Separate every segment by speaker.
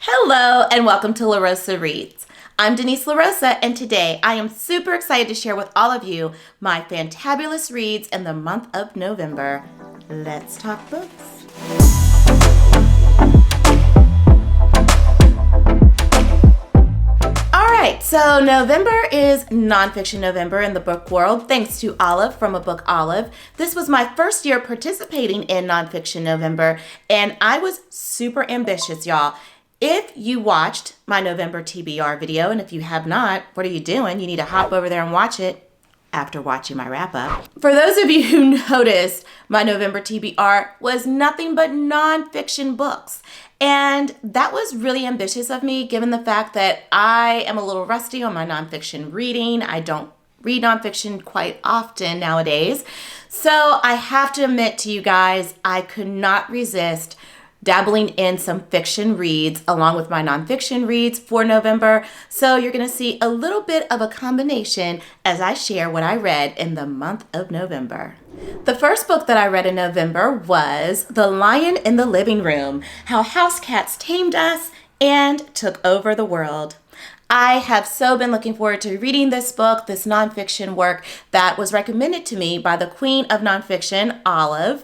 Speaker 1: Hello and welcome to LaRosa Reads. I'm Denise LaRosa and today I am super excited to share with all of you my fantabulous reads in the month of November. Let's talk books. Alright, so November is nonfiction November in the book world, thanks to Olive from A Book Olive. This was my first year participating in nonfiction November, and I was super ambitious, y'all. If you watched my November TBR video, and if you have not, what are you doing? You need to hop over there and watch it after watching my wrap up. For those of you who noticed, my November TBR was nothing but nonfiction books. And that was really ambitious of me, given the fact that I am a little rusty on my nonfiction reading. I don't read nonfiction quite often nowadays. So I have to admit to you guys, I could not resist dabbling in some fiction reads along with my nonfiction reads for November. So you're going to see a little bit of a combination as I share what I read in the month of November. The first book that I read in November was The Lion in the Living Room: How House Cats Tamed Us and Took Over the World. I have so been looking forward to reading this book, this nonfiction work that was recommended to me by the queen of nonfiction, Olive.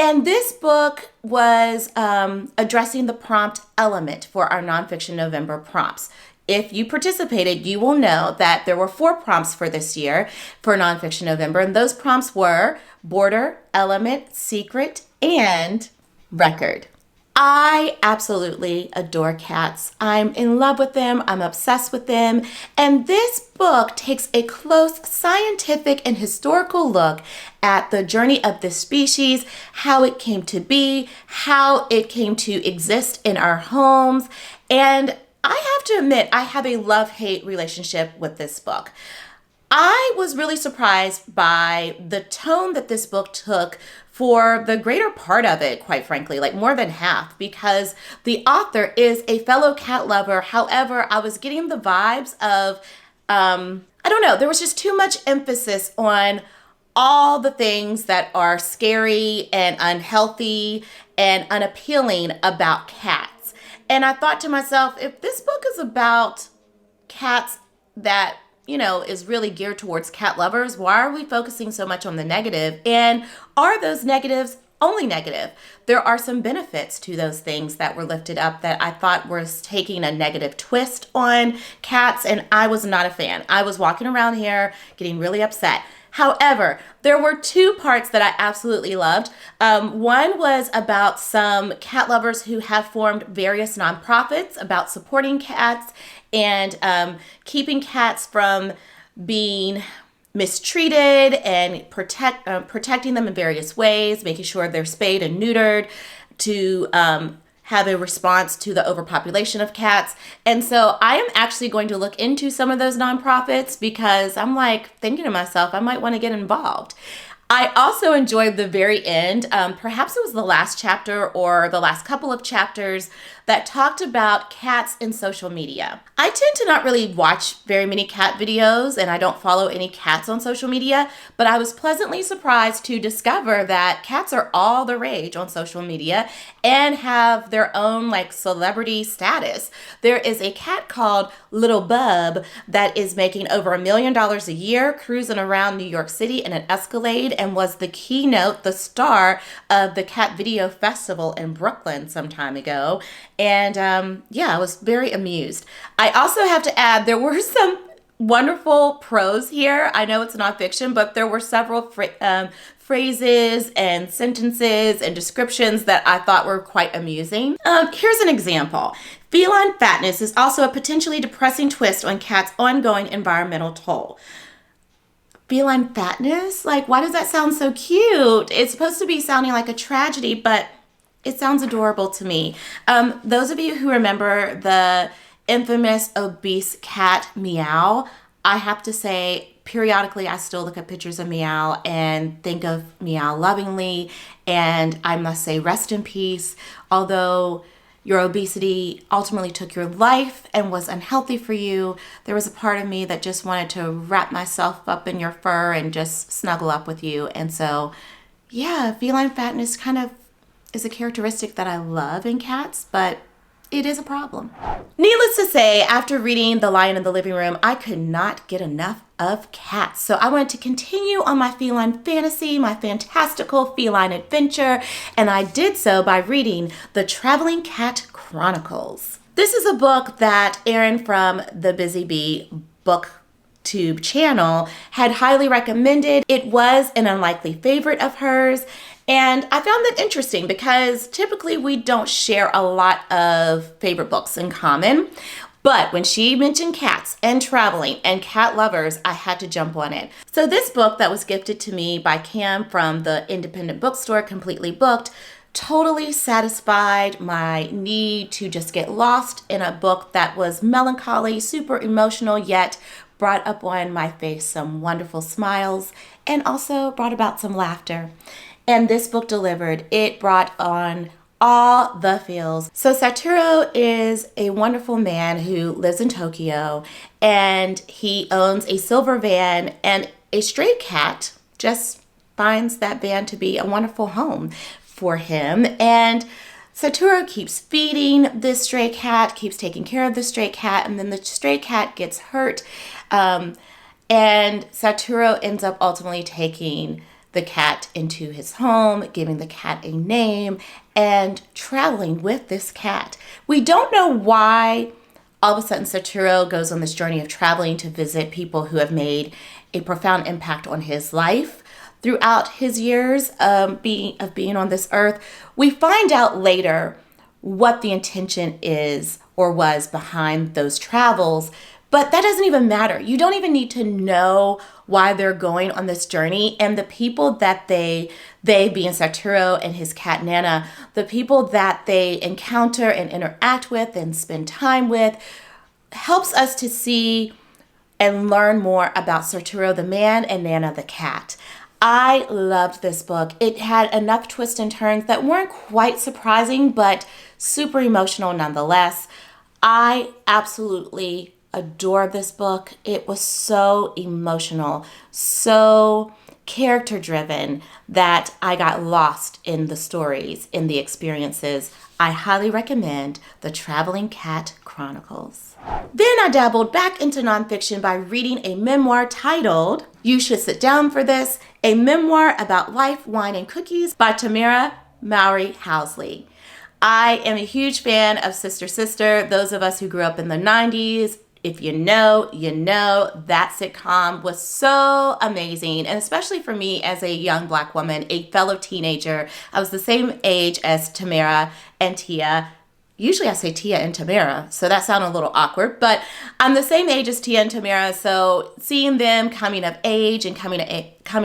Speaker 1: And this book was addressing the prompt element for our Nonfiction November prompts. If you participated, you will know that there were 4 prompts for this year for Nonfiction November, and those prompts were border, element, secret, and record. I absolutely adore cats. I'm in love with them. I'm obsessed with them. And this book takes a close scientific and historical look at the journey of this species, how it came to be, how it came to exist in our homes. And I have to admit, I have a love-hate relationship with this book. I was really surprised by the tone that this book took for the greater part of it, quite frankly, like more than half, because the author is a fellow cat lover. However, I was getting the vibes of, I don't know, there was just too much emphasis on all the things that are scary and unhealthy and unappealing about cats. And I thought to myself, if this book is about cats that is really geared towards cat lovers, why are we focusing so much on the negative? And are those negatives only negative? There are some benefits to those things that were lifted up that I thought was taking a negative twist on cats, and I was not a fan. I was walking around here getting really upset. However, there were 2 parts that I absolutely loved. One was about some cat lovers who have formed various nonprofits about supporting cats and keeping cats from being mistreated and protecting them in various ways, making sure they're spayed and neutered to have a response to the overpopulation of cats. And so I am actually going to look into some of those nonprofits because I'm like thinking to myself, I might want to get involved. I also enjoyed the very end. Perhaps it was the last chapter or the last couple of chapters that talked about cats in social media. I tend to not really watch very many cat videos, and I don't follow any cats on social media, but I was pleasantly surprised to discover that cats are all the rage on social media and have their own celebrity status. There is a cat called Little Bub that is making over $1 million a year, cruising around New York City in an Escalade, and was the keynote, the star of the Cat Video Festival in Brooklyn some time ago. And I was very amused. I also have to add, there were some wonderful prose here. I know it's nonfiction, but there were several phrases and sentences and descriptions that I thought were quite amusing. Here's an example. Feline fatness is also a potentially depressing twist on cats' ongoing environmental toll. Feline fatness? Why does that sound so cute? It's supposed to be sounding like a tragedy, but it sounds adorable to me. Those of you who remember the infamous obese cat Meow, I have to say, periodically I still look at pictures of Meow and think of Meow lovingly, and I must say rest in peace. Although your obesity ultimately took your life and was unhealthy for you, there was a part of me that just wanted to wrap myself up in your fur and just snuggle up with you. And so, feline fatness kind of is a characteristic that I love in cats, but it is a problem. Needless to say, after reading The Lion in the Living Room, I could not get enough of cats. So I wanted to continue on my feline fantasy, my fantastical feline adventure, and I did so by reading The Traveling Cat Chronicles. This is a book that Erin from the Busy Bee BookTube channel had highly recommended. It was an unlikely favorite of hers, and I found that interesting because typically we don't share a lot of favorite books in common. But when she mentioned cats and traveling and cat lovers, I had to jump on it. So this book that was gifted to me by Cam from the independent bookstore, Completely Booked, totally satisfied my need to just get lost in a book that was melancholy, super emotional, yet brought up on my face some wonderful smiles and also brought about some laughter. And this book delivered. It brought on all the feels. So Satoru is a wonderful man who lives in Tokyo, and he owns a silver van, and a stray cat just finds that van to be a wonderful home for him. And Satoru keeps feeding this stray cat, keeps taking care of the stray cat, and then the stray cat gets hurt. And Satoru ends up ultimately taking the cat into his home, giving the cat a name, and traveling with this cat. We don't know why all of a sudden Satoru goes on this journey of traveling to visit people who have made a profound impact on his life throughout his years of being on this earth. We find out later what the intention is or was behind those travels, but that doesn't even matter. You don't even need to know why they're going on this journey. And the people that they being Satoru and his cat Nana, the people that they encounter and interact with and spend time with, helps us to see and learn more about Satoru the man and Nana the cat. I loved this book. It had enough twists and turns that weren't quite surprising, but super emotional nonetheless. I absolutely adore this book. It was so emotional, so character driven that I got lost in the stories, in the experiences. I highly recommend The Traveling Cat Chronicles. Then I dabbled back into nonfiction by reading a memoir titled You Should Sit Down for This, a memoir about life, wine, and cookies by Tamara Mowry Housley. I am a huge fan of Sister Sister. Those of us who grew up in the 90s, if you know, you know. That sitcom was so amazing. And especially for me as a young Black woman, a fellow teenager, I was the same age as Tamara and Tia. Usually I say Tia and Tamara, so that sounded a little awkward, but I'm the same age as Tia and Tamara, so seeing them coming of age and coming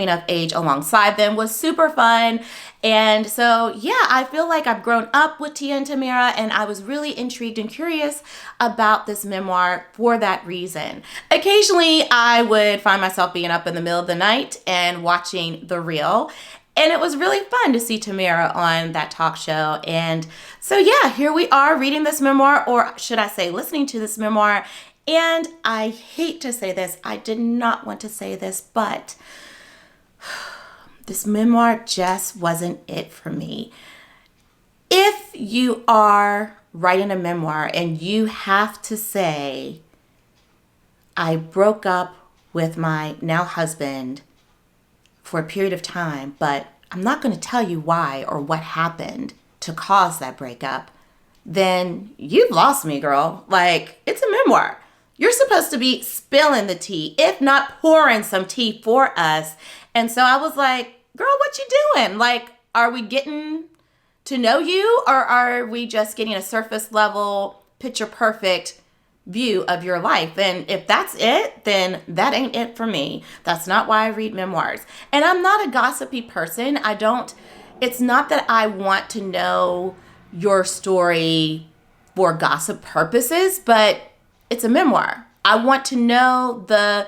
Speaker 1: of age alongside them was super fun. And so, yeah, I feel like I've grown up with Tia and Tamara, and I was really intrigued and curious about this memoir for that reason. Occasionally, I would find myself being up in the middle of the night and watching The Real. And it was really fun to see Tamara on that talk show. And so, yeah, here we are reading this memoir, or should I say listening to this memoir. And I hate to say this, I did not want to say this, but this memoir just wasn't it for me. If you are writing a memoir and you have to say, I broke up with my now husband for a period of time, but I'm not going to tell you why or what happened to cause that breakup, then you've lost me, girl. Like, it's a memoir. You're supposed to be spilling the tea, if not pouring some tea for us. And so I was like, girl, what you doing? Like, are we getting to know you, or are we just getting a surface level, picture perfect view of your life? And if that's it, then that ain't it for me. That's not why I read memoirs. And I'm not a gossipy person. It's not that I want to know your story for gossip purposes, but it's a memoir. I want to know the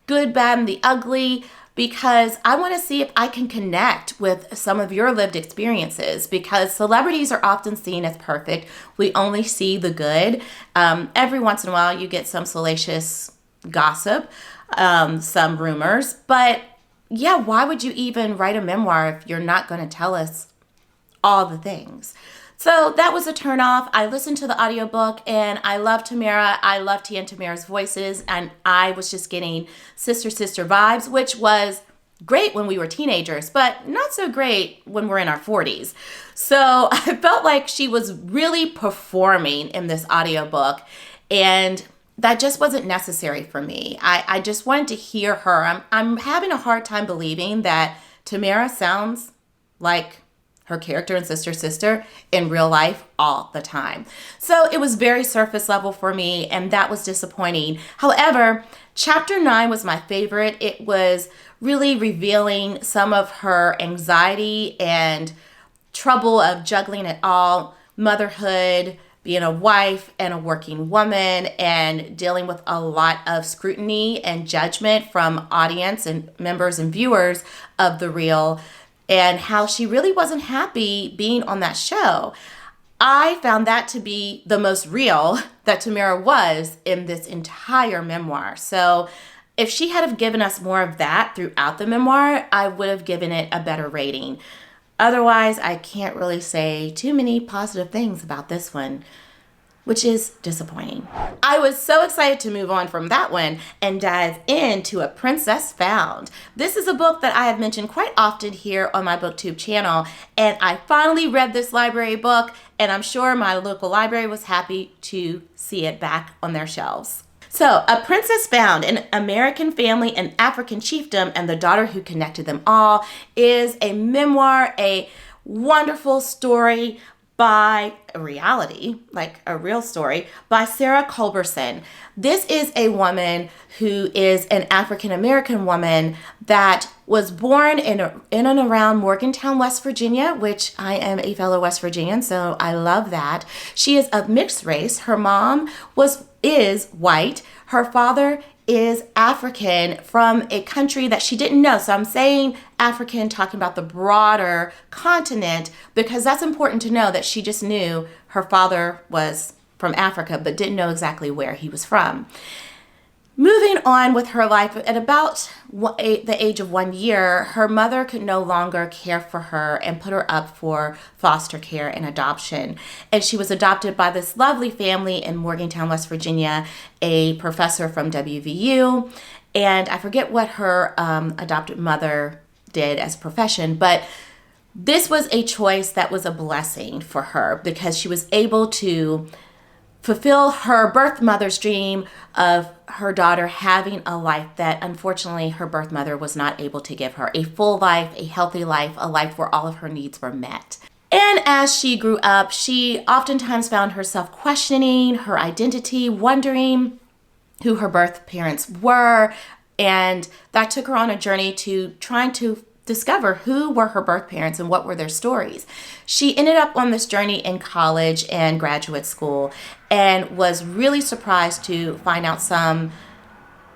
Speaker 1: good, bad, and the ugly, because I want to see if I can connect with some of your lived experiences, because celebrities are often seen as perfect. We only see the good. Every once in a while you get some salacious gossip, some rumors, but yeah, why would you even write a memoir if you're not going to tell us all the things? So that was a turnoff. I listened to the audiobook and I love Tamara. I love Tia and Tamara's voices, and I was just getting sister vibes, which was great when we were teenagers, but not so great when we're in our 40s. So I felt like she was really performing in this audiobook, and that just wasn't necessary for me. I just wanted to hear her. I'm having a hard time believing that Tamara sounds like her character in Sister in real life all the time. So it was very surface level for me, and that was disappointing. However, chapter 9 was my favorite. It was really revealing some of her anxiety and trouble of juggling it all, motherhood, being a wife and a working woman, and dealing with a lot of scrutiny and judgment from audience and members and viewers of The Real, and how she really wasn't happy being on that show. I found that to be the most real that Tamara was in this entire memoir. So if she had have given us more of that throughout the memoir, I would have given it a better rating. Otherwise, I can't really say too many positive things about this one, which is disappointing. I was so excited to move on from that one and dive into A Princess Found. This is a book that I have mentioned quite often here on my BookTube channel, and I finally read this library book, and I'm sure my local library was happy to see it back on their shelves. So, A Princess Found, an American family and African chiefdom and the daughter who connected them all, is a memoir, a wonderful story by a reality, like a real story, by Sarah Culberson. This is a woman who is an African-American woman that was born in and around Morgantown, West Virginia, which I am a fellow West Virginian, so I love that. She is of mixed race. Her mom is white. Her father is African from a country that she didn't know. So I'm saying African, talking about the broader continent, because that's important to know, that she just knew her father was from Africa, but didn't know exactly where he was from. Moving on with her life, at about the age of 1 year, her mother could no longer care for her and put her up for foster care and adoption. And she was adopted by this lovely family in Morgantown, West Virginia, a professor from WVU. And I forget what her adopted mother did as a profession, but this was a choice that was a blessing for her, because she was able to fulfill her birth mother's dream of her daughter having a life that unfortunately her birth mother was not able to give her. A full life, a healthy life, a life where all of her needs were met. And as she grew up, she oftentimes found herself questioning her identity, wondering who her birth parents were, and that took her on a journey to trying to discover who were her birth parents and what were their stories. She ended up on this journey in college and graduate school, and was really surprised to find out some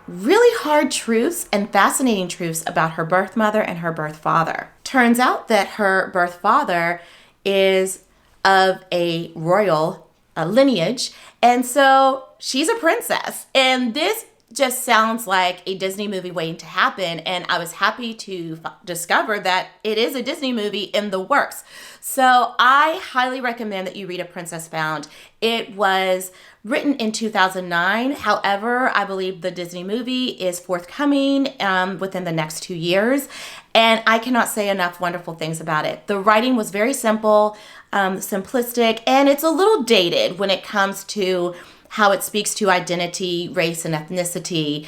Speaker 1: really hard truths and fascinating truths about her birth mother and her birth father. Turns out that her birth father is of a royal lineage, and so she's a princess. And this just sounds like a Disney movie waiting to happen, and I was happy to discover that it is a Disney movie in the works. So I highly recommend that you read A Princess Found. It was written in 2009. However, I believe the Disney movie is forthcoming within the next 2 years, and I cannot say enough wonderful things about it. The writing was very simple, simplistic, and it's a little dated when it comes to how it speaks to identity, race, and ethnicity,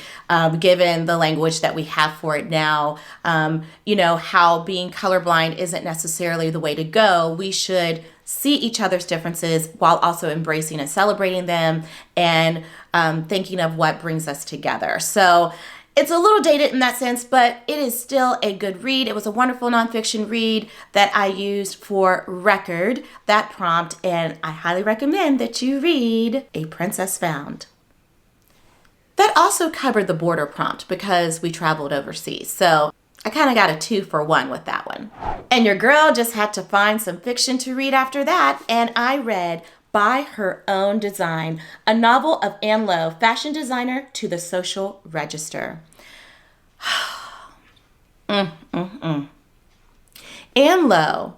Speaker 1: given the language that we have for it now. How being colorblind isn't necessarily the way to go. We should see each other's differences while also embracing and celebrating them, and thinking of what brings us together. So it's a little dated in that sense, but it is still a good read. It was a wonderful nonfiction read that I used for record, that prompt, and I highly recommend that you read A Princess Found. That also covered the border prompt because we traveled overseas, so I kind of got a 2-for-1 with that one. And your girl just had to find some fiction to read after that, and I read By Her Own Design, a novel of Ann Lowe, fashion designer to the social register. Ann Lowe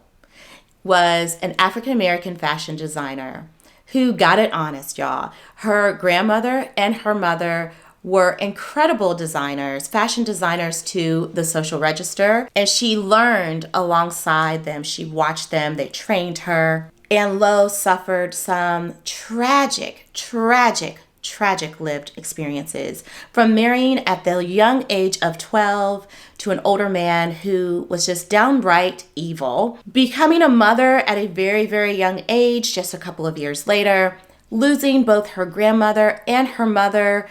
Speaker 1: was an African-American fashion designer who got it honest, y'all. Her grandmother and her mother were incredible designers, fashion designers to the Social Register, and she learned alongside them. She watched them, they trained her. Ann Lowe suffered some tragic lived experiences, from marrying at the young age of 12 to an older man who was just downright evil, becoming a mother at a very young age just a couple of years later, losing both her grandmother and her mother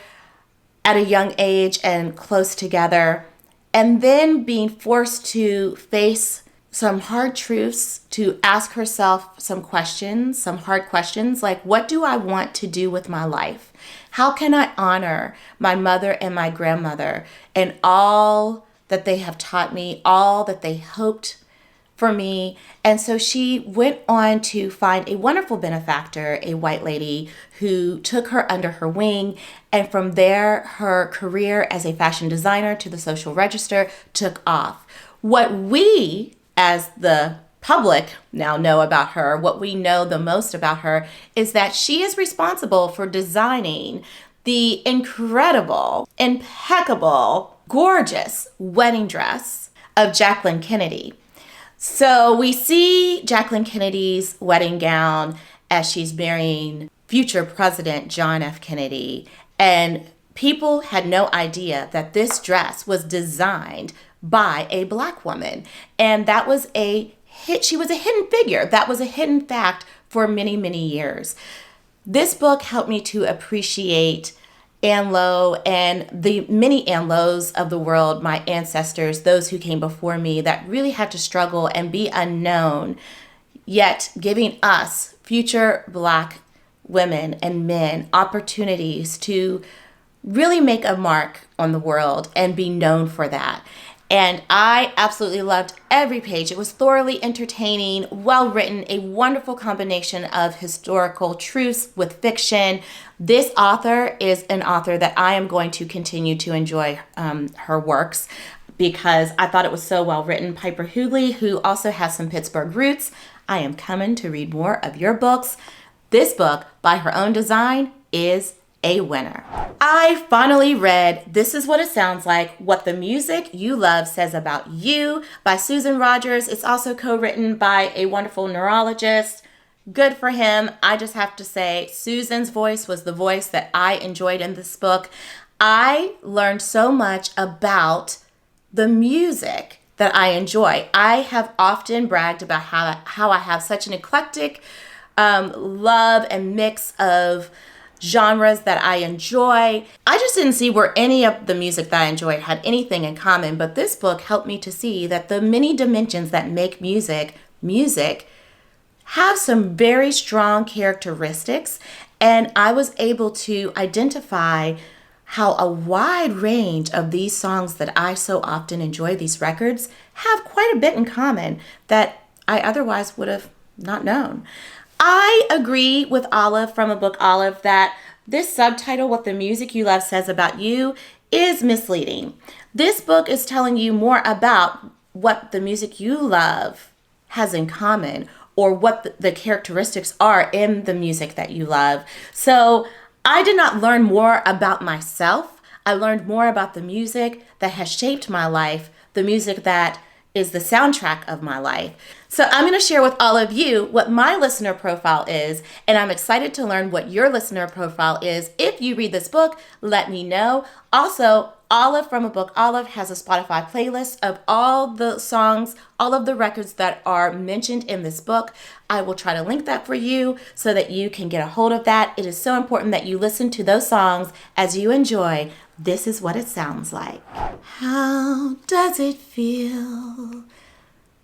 Speaker 1: at a young age and close together, and then being forced to face some hard truths, to ask herself some questions, some hard questions like, what do I want to do with my life? How can I honor my mother and my grandmother and all that they have taught me, all that they hoped for me? And so she went on to find a wonderful benefactor, a white lady who took her under her wing. And from there, her career as a fashion designer to the Social Register took off. What we, as the public, now know about her, what we know the most about her, is that she is responsible for designing the incredible, impeccable, gorgeous wedding dress of Jacqueline Kennedy. So we see Jacqueline Kennedy's wedding gown as she's marrying future President John F. Kennedy. And people had no idea that this dress was designed by a Black woman. And that was she was a hidden figure. That was a hidden fact for many years. This book helped me to appreciate Ann Lowe and the many Ann Lowes of the world, my ancestors, those who came before me that really had to struggle and be unknown, yet giving us future Black women and men opportunities to really make a mark on the world and be known for that. And I absolutely loved every page. It was thoroughly entertaining, well written, a wonderful combination of historical truths with fiction. This author is an author that I am going to continue to enjoy her works because I thought it was so well written. Piper Hughley, who also has some Pittsburgh roots, I am coming to read more of your books. This book, by her own design, is a winner. I finally read This Is What It Sounds Like, What the Music You Love Says About You by Susan Rogers. It's also co-written by a wonderful neurologist. Good for him. I just have to say, Susan's voice was the voice that I enjoyed in this book. I learned so much about the music that I enjoy. I have often bragged about how I have such an eclectic love and mix of genres that I enjoy. I just didn't see where any of the music that I enjoyed had anything in common, but this book helped me to see that the many dimensions that make music have some very strong characteristics, and I was able to identify how a wide range of these songs that I so often enjoy, these records, have quite a bit in common that I otherwise would have not known. I agree with Olive from a book Olive that this subtitle, What the Music You Love Says About You, is misleading. This book is telling you more about what the music you love has in common, or what the characteristics are in the music that you love. So I did not learn more about myself. I learned more about the music that has shaped my life, the music that is the soundtrack of my life. So I'm going to share with all of you what my listener profile is, and I'm excited to learn what your listener profile is. If you read this book, let me know. Also, Olive from a book Olive has a Spotify playlist of all the songs, all of the records that are mentioned in this book. I will try to link that for you so that you can get a hold of that. It is so important that you listen to those songs as you enjoy This Is What It Sounds Like. How does it feel?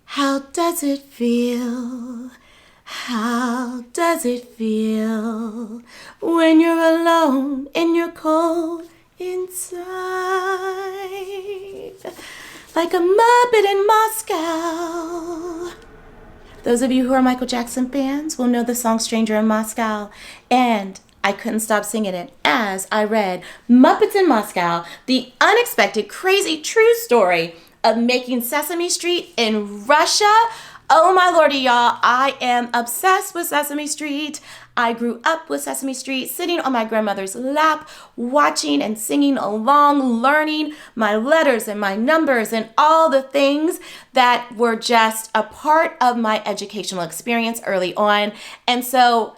Speaker 1: How does it feel? How does it feel when you're alone and you're cold inside? Like a Muppet in Moscow. Those of you who are Michael Jackson fans will know the song Stranger in Moscow. And I couldn't stop singing it as I read Muppets in Moscow, the unexpected, crazy, true story of making Sesame Street in Russia. Oh my lordy, y'all, I am obsessed with Sesame Street. I grew up with Sesame Street, sitting on my grandmother's lap, watching and singing along, learning my letters and my numbers and all the things that were just a part of my educational experience early on. And so,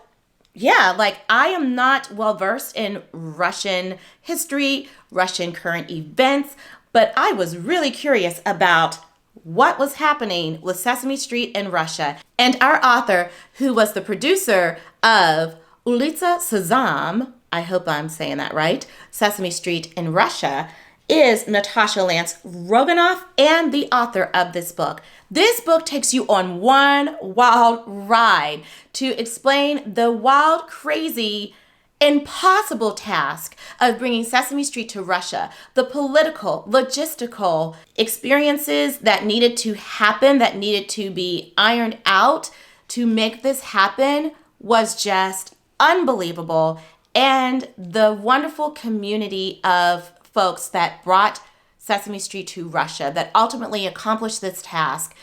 Speaker 1: yeah, like I am not well versed in Russian history, Russian current events, but I was really curious about what was happening with Sesame Street in Russia. And our author, who was the producer of Ulitsa Sezam, I hope I'm saying that right, Sesame Street in Russia, is Natasha Lance Roganoff and the author of this book. This book takes you on one wild ride to explain the wild, crazy, impossible task of bringing Sesame Street to Russia, the political, logistical experiences that needed to happen, that needed to be ironed out to make this happen was just unbelievable. And the wonderful community of folks that brought Sesame Street to Russia, that ultimately accomplished this task,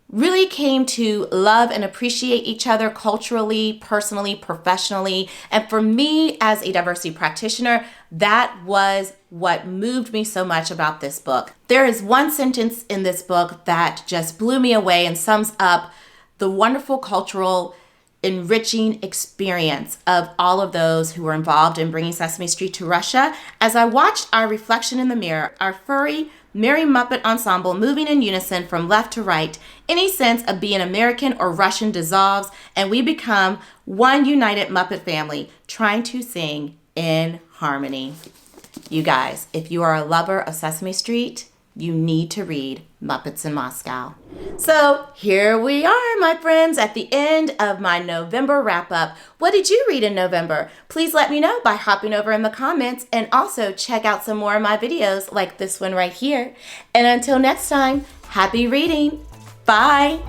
Speaker 1: really came to love and appreciate each other culturally, personally, professionally. And for me as a diversity practitioner, that was what moved me so much about this book. There is one sentence in this book that just blew me away and sums up the wonderful cultural enriching experience of all of those who were involved in bringing Sesame Street to Russia. As I watched our reflection in the mirror, our furry Merry Muppet ensemble moving in unison from left to right, any sense of being American or Russian dissolves, and we become one united Muppet family trying to sing in harmony. You guys, if you are a lover of Sesame Street, you need to read Muppets in Moscow. So here we are, my friends, at the end of my November wrap-up. What did you read in November? Please let me know by hopping over in the comments, and also check out some more of my videos like this one right here. And until next time, happy reading. Bye.